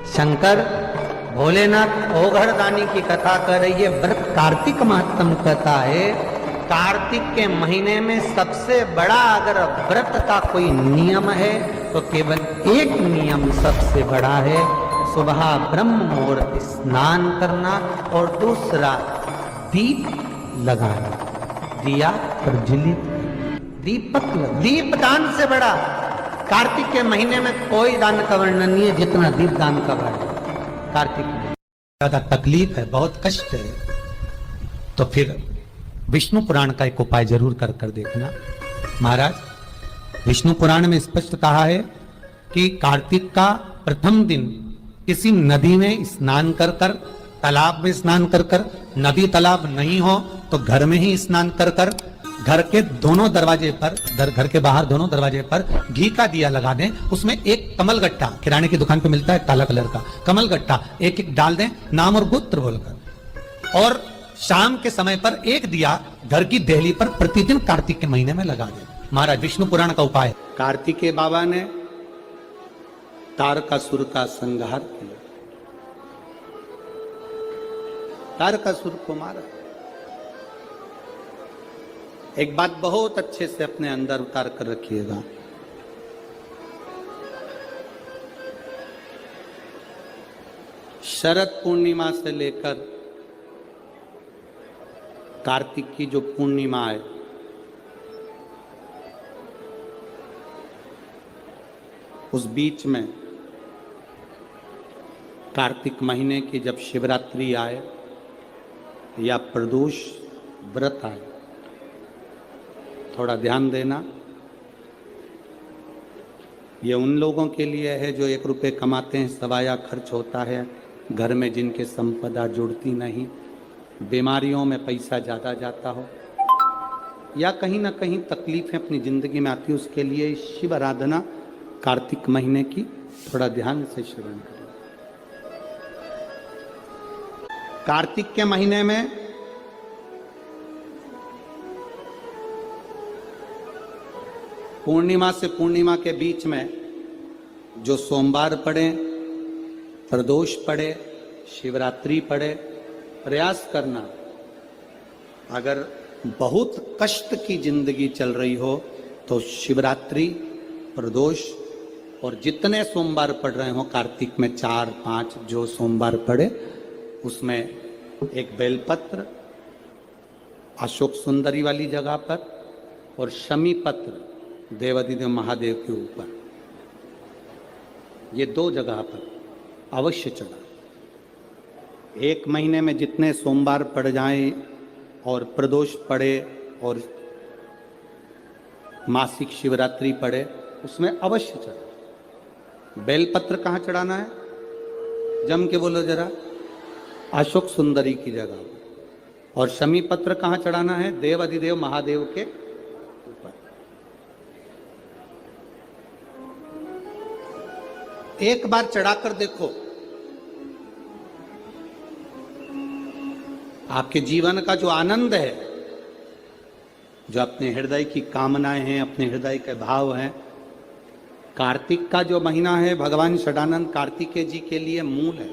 शंकर भोलेनाथ ओघरदानी की कथा कर रही है। व्रत कार्तिक महत्तम कथा है। कार्तिक के महीने में सबसे बड़ा अगर व्रत का कोई नियम है तो केवल एक नियम सबसे बड़ा है, सुबह ब्रह्म मुहूर्त स्नान करना और दूसरा दीप लगाना, दिया प्रज्वलित, दीपदान से बड़ा कार्तिक के महीने में कोई दान का वर्णन नहीं है जितना दीप दान का वर्णन। कार्तिक में ज्यादा तकलीफ है, बहुत कष्ट है, तो फिर विष्णु पुराण का एक उपाय जरूर कर देखना। महाराज, विष्णु पुराण में स्पष्ट कहा है कि कार्तिक का प्रथम दिन किसी नदी में स्नान कर कर, तालाब में स्नान कर कर, नदी तालाब नहीं हो तो घर में ही स्नान कर कर, घर के दोनों दरवाजे पर, घर के बाहर दोनों दरवाजे पर घी का दिया लगा दें, उसमें एक कमल गट्टा, किराने की दुकान पे मिलता है काला कलर का कमल गट्टा, एक एक डाल दें नाम और गोत्र बोलकर, और शाम के समय पर एक दिया घर की देहली पर प्रतिदिन कार्तिक के महीने में लगा दें। महाराज, विष्णु पुराण का उपाय। कार्तिकेय बाबा ने तारकासुर का संहार किया, तारकासुर को मारा। एक बात बहुत अच्छे से अपने अंदर उतार कर रखिएगा, शरद पूर्णिमा से लेकर कार्तिक की जो पूर्णिमा है, उस बीच में कार्तिक महीने की जब शिवरात्रि आए या प्रदोष व्रत आए, थोड़ा ध्यान देना। ये उन लोगों के लिए है जो 1 रुपये कमाते हैं, सवाया खर्च होता है, घर में जिनके संपदा जुड़ती नहीं, बीमारियों में पैसा ज़्यादा जाता हो, या कहीं ना कहीं तकलीफें अपनी ज़िंदगी में आती है, उसके लिए शिव आराधना कार्तिक महीने की थोड़ा ध्यान से श्रवण करें। कार्तिक के महीने में पूर्णिमा से पूर्णिमा के बीच में जो सोमवार पड़े, प्रदोष पड़े, शिवरात्रि पड़े, प्रयास करना, अगर बहुत कष्ट की जिंदगी चल रही हो तो शिवरात्रि, प्रदोष और जितने सोमवार पड़ रहे हो कार्तिक में 4-5 जो सोमवार पड़े, उसमें एक बेलपत्र अशोक सुंदरी वाली जगह पर और शमी पत्र देवाधिदेव महादेव के ऊपर, ये 2 जगह पर अवश्य चढ़ा। 1 महीने में जितने सोमवार पड़ जाएं और प्रदोष पड़े और मासिक शिवरात्रि पड़े, उसमें अवश्य चढ़ा। बेलपत्र कहाँ चढ़ाना है? जम के बोलो जरा। अशोक सुंदरी की जगह। और शमी पत्र कहाँ चढ़ाना है? देवाधिदेव महादेव के ऊपर। एक बार चढ़ाकर देखो, आपके जीवन का जो आनंद है, जो अपने हृदय की कामनाएं हैं, अपने हृदय के भाव हैं, कार्तिक का जो महीना है भगवान षडानंद कार्तिकेय जी के लिए मूल है।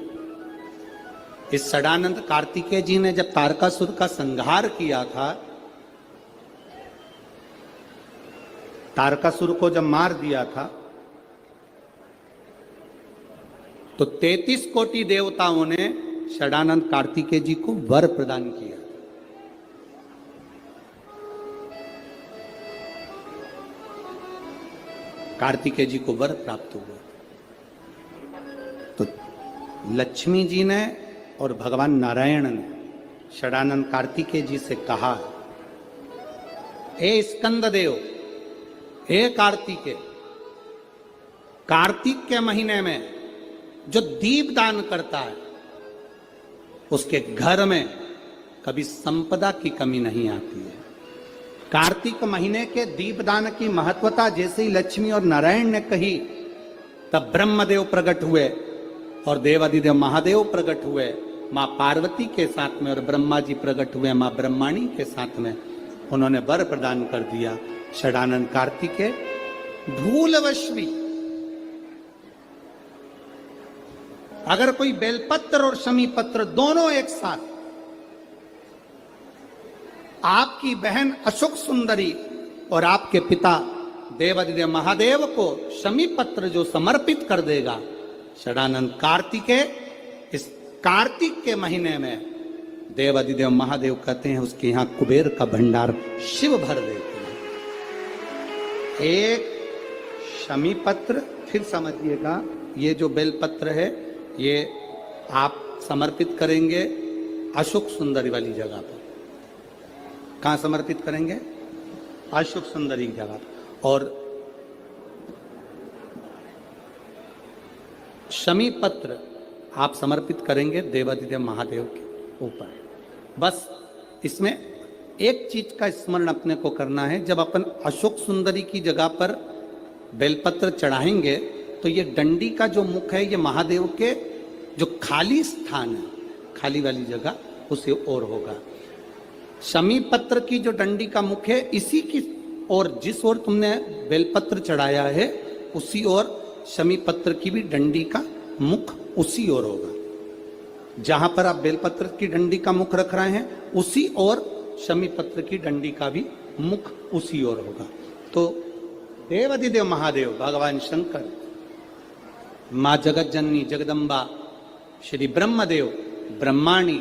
इस षडानंद कार्तिकेय जी ने जब तारकासुर का संहार किया था, तारकासुर को जब मार दिया था, तो 33 कोटि देवताओं ने षडानंद कार्तिकेय जी को वर प्रदान किया। कार्तिकेय जी को वर प्राप्त हुआ। तो लक्ष्मी जी ने और भगवान नारायण ने षडानंद कार्तिकेय जी से कहा, हे स्कंद देव, हे कार्तिकेय, कार्तिक के महीने में जो दीप दान करता है उसके घर में कभी संपदा की कमी नहीं आती है। कार्तिक महीने के दीपदान की महत्वता जैसे ही लक्ष्मी और नारायण ने कही, तब ब्रह्मदेव प्रकट हुए और देवाधिदेव महादेव प्रकट हुए मां पार्वती के साथ में, और ब्रह्मा जी प्रकट हुए मां ब्रह्माणी के साथ में। उन्होंने वर प्रदान कर दिया। षडानंद कार्तिकेय भूलवश भी अगर कोई बेलपत्र और शमी पत्र दोनों एक साथ आपकी बहन अशोक सुंदरी और आपके पिता देवादिदेव महादेव को शमी पत्र जो समर्पित कर देगा, षडानंद कार्तिकेय, इस कार्तिक के महीने में देवादिदेव महादेव कहते हैं उसके यहां कुबेर का भंडार शिव भर देते हैं। एक शमी पत्र, फिर समझिएगा, ये जो बेलपत्र है ये आप समर्पित करेंगे अशोक सुंदरी वाली जगह पर। कहां समर्पित करेंगे? अशोक सुंदरी की जगह। और शमी पत्र आप समर्पित करेंगे देवादिदेव महादेव के ऊपर। बस इसमें एक चीज का स्मरण अपने को करना है, जब अपन अशोक सुंदरी की जगह पर बेलपत्र चढ़ाएंगे तो ये डंडी का जो मुख है ये महादेव के जो खाली स्थान है, खाली वाली जगह, उसे ओर होगा। शमी पत्र की जो डंडी का मुख है इसी की और जिस ओर तुमने बेलपत्र चढ़ाया है उसी ओर शमी पत्र की भी डंडी का मुख उसी ओर होगा। जहां पर आप बेलपत्र की डंडी का मुख रख रहे हैं उसी ओर शमी पत्र की डंडी का भी मुख उसी ओर होगा। तो देवादिदेव महादेव, भगवान शंकर, मां जगत जननी जगदम्बा, श्री ब्रह्मदेव, ब्रह्माणी,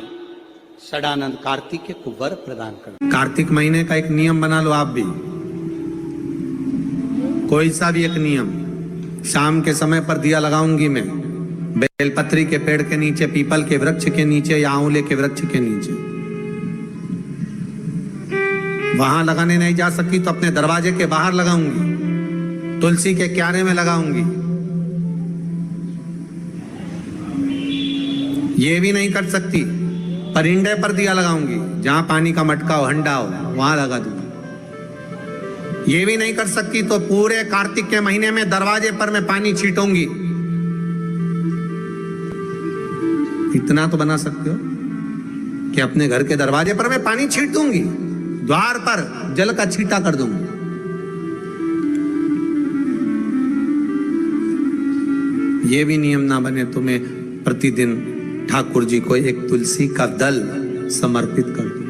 षडानंद कार्तिकेय को वर प्रदान कर। कार्तिक महीने का एक नियम बना लो आप भी, कोई सा भी एक नियम। शाम के समय पर दिया लगाऊंगी मैं बेलपत्री के पेड़ के नीचे, पीपल के वृक्ष के नीचे या आंवले के वृक्ष के नीचे। वहां लगाने नहीं जा सकती तो अपने दरवाजे के बाहर लगाऊंगी, तुलसी के क्यारे में लगाऊंगी। ये भी नहीं कर सकती परिंदे पर दिया लगाऊंगी, जहां पानी का मटका हो, हंडा हो, वहां लगा दूंगी। ये भी नहीं कर सकती तो पूरे कार्तिक के महीने में दरवाजे पर मैं पानी छीटूंगी। इतना तो बना सकते हो कि अपने घर के दरवाजे पर मैं पानी छीट दूंगी, द्वार पर जल का छींटा कर दूंगी। ये भी नियम ना बने तो मैं प्रतिदिन ठाकुर जी को एक तुलसी का दल समर्पित कर दूं।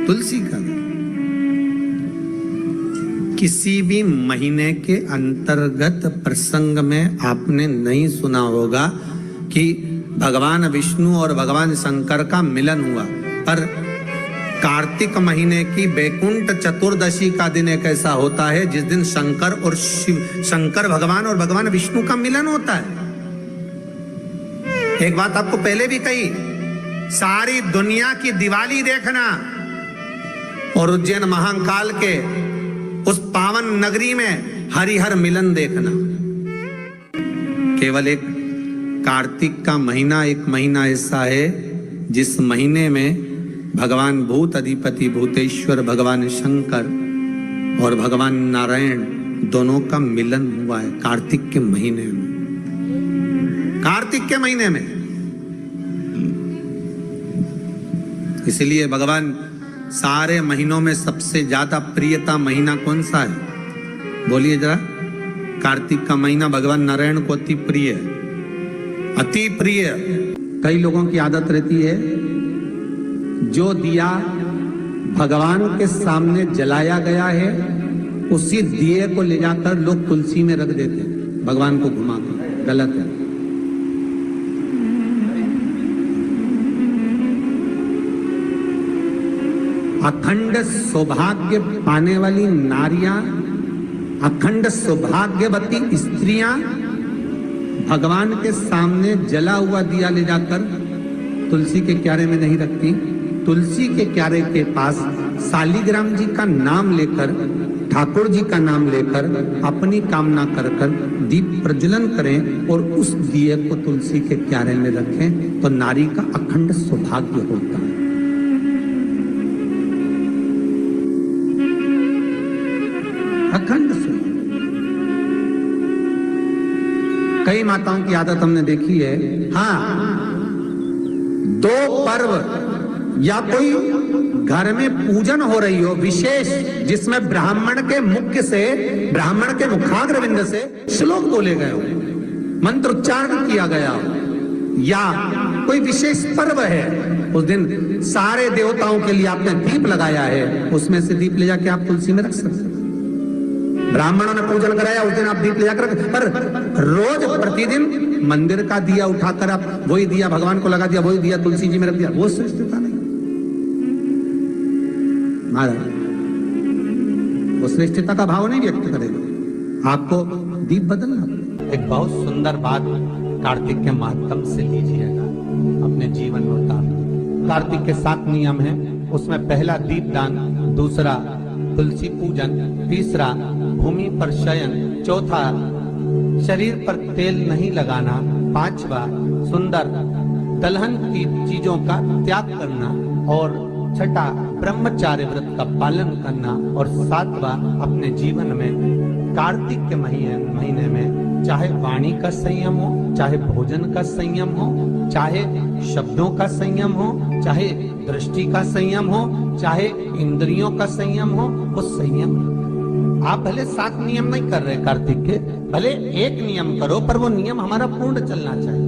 तुलसी का दल किसी भी महीने के अंतर्गत प्रसंग में आपने नहीं सुना होगा कि भगवान विष्णु और भगवान शंकर का मिलन हुआ, पर कार्तिक महीने की बैकुंठ चतुर्दशी का दिन एक ऐसा होता है जिस दिन शंकर और शिव, शंकर भगवान और भगवान विष्णु का मिलन होता है। एक बात आपको पहले भी कही, सारी दुनिया की दिवाली देखना और उज्जैन महाकाल के उस पावन नगरी में हरिहर मिलन देखना। केवल एक कार्तिक का महीना, एक महीना ऐसा है जिस महीने में भगवान भूत अधिपति भूतेश्वर भगवान शंकर और भगवान नारायण दोनों का मिलन हुआ है कार्तिक के महीने में। कार्तिक के महीने में इसलिए भगवान सारे महीनों में सबसे ज्यादा प्रियता महीना कौन सा है? बोलिए जरा। कार्तिक का महीना भगवान नारायण को अति प्रिय है, अति प्रिय। कई लोगों की आदत रहती है जो दिया भगवान के सामने जलाया गया है उसी दिए को ले जाकर लोग तुलसी में रख देते हैं, भगवान को घुमाकर। गलत है। अखंड सौभाग्य पाने वाली नारियां, अखंड सौभाग्यवती स्त्रियां भगवान के सामने जला हुआ दिया ले जाकर तुलसी के क्यारे में नहीं रखती। तुलसी के क्यारे के पास शालिग्राम जी का नाम लेकर, ठाकुर जी का नाम लेकर अपनी कामना कर कर दीप प्रज्वलन करें और उस दिए को तुलसी के क्यारे में रखें तो नारी का अखंड सौभाग्य होता है। अखंड सौभाग्य। कई माताओं की आदत हमने देखी है, हाँ, दो पर्व या कोई घर में पूजन हो रही हो विशेष, जिसमें ब्राह्मण के मुखाग्रविंद से श्लोक बोले गए हो, मंत्र उच्चारण किया गया हो, या कोई विशेष पर्व है, उस दिन सारे देवताओं के लिए आपने दीप लगाया है, उसमें से दीप ले जाके आप तुलसी में रख सकते हैं। ब्राह्मणों ने पूजन कराया, उस दिन आप दीप ले जाकर, पर रोज प्रतिदिन मंदिर का दिया उठाकर आप वही दिया भगवान को लगा दिया, वही दिया तुलसी जी में रख दिया, वो श्रेष्ठता नहीं। महाराज वो श्रेष्ठता का भाव नहीं व्यक्त करेगा, आपको दीप बदलना। एक बहुत सुंदर बात कार्तिक के माध्यम से लीजिएगा, अपने जीवन में उतारना। कार्तिक के 7 नियम हैं, उसमें पहला दीपदान, दूसरा तुलसी पूजन, तीसरा भूमि पर शयन, चौथा शरीर पर तेल नहीं लगाना, पांचवा सुंदर दलहन की चीजों का त्याग करना, और छठा ब्रह्मचार्य व्रत का पालन करना, और सातवां अपने जीवन में कार्तिक के महीने में चाहे वाणी का संयम हो, चाहे भोजन का संयम हो, चाहे शब्दों का संयम हो, चाहे दृष्टि का संयम हो, चाहे इंद्रियों का संयम हो, वो संयम। आप भले 7 नियम नहीं कर रहे कार्तिक के, भले एक नियम करो, पर वो नियम हमारा पूर्ण चलना चाहिए।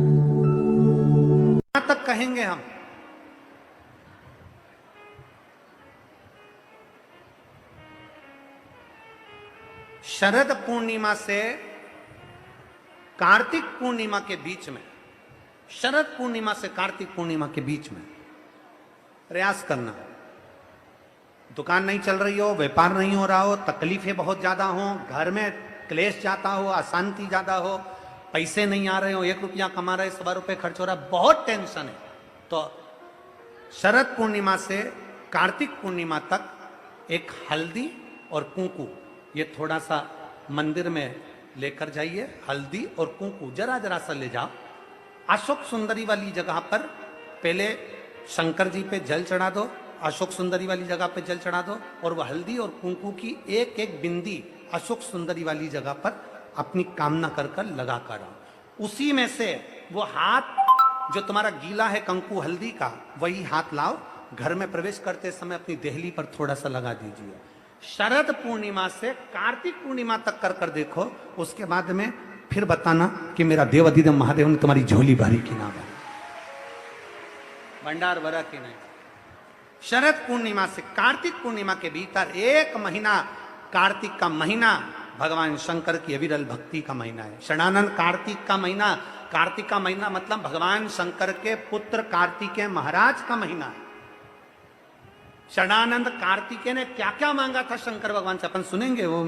कहां तक कहेंगे हम? शरद पूर्णिमा से कार्तिक पूर्णिमा के बीच में, शरद पूर्णिमा से कार्तिक पूर्णिमा के बीच में प्रयास करना। दुकान नहीं चल रही हो, व्यापार नहीं हो रहा हो, तकलीफें बहुत ज्यादा हो, घर में क्लेश जाता हो, अशांति ज्यादा हो, पैसे नहीं आ रहे हो, 1 रुपया कमा रहे, 100 रुपये खर्च हो रहा है, बहुत टेंशन है, तो शरद पूर्णिमा से कार्तिक पूर्णिमा तक एक हल्दी और कुंकू, ये थोड़ा सा मंदिर में लेकर जाइए। हल्दी और कुंकू जरा जरा सा ले जाओ, अशोक सुंदरी वाली जगह पर पहले शंकर जी पे जल चढ़ा दो, अशोक सुंदरी वाली जगह पे जल चढ़ा दो, और वह हल्दी और कुंकू की एक एक बिंदी अशोक सुंदरी वाली जगह पर अपनी कामना कर कर लगा कर आओ। उसी में से वो हाथ जो तुम्हारा गीला है कंकु हल्दी का, वही हाथ लाओ, घर में प्रवेश करते समय अपनी देहली पर थोड़ा सा लगा दीजिए। शरद पूर्णिमा से कार्तिक पूर्णिमा तक कर कर देखो, उसके बाद में फिर बताना कि मेरा देवाधिदेव महादेव ने तुम्हारी झोली भरी की ना भरी, भंडार भरा की नहीं। शरद पूर्णिमा से कार्तिक पूर्णिमा के भीतर 1 महीना, कार्तिक का महीना भगवान शंकर की अविरल भक्ति का महीना है। षडानंद कार्तिक का महीना, कार्तिक का महीना मतलब भगवान शंकर के पुत्र कार्तिकेय महाराज का महीना है। षडानंद कार्तिकेय ने क्या क्या मांगा था शंकर भगवान से, अपन सुनेंगे वो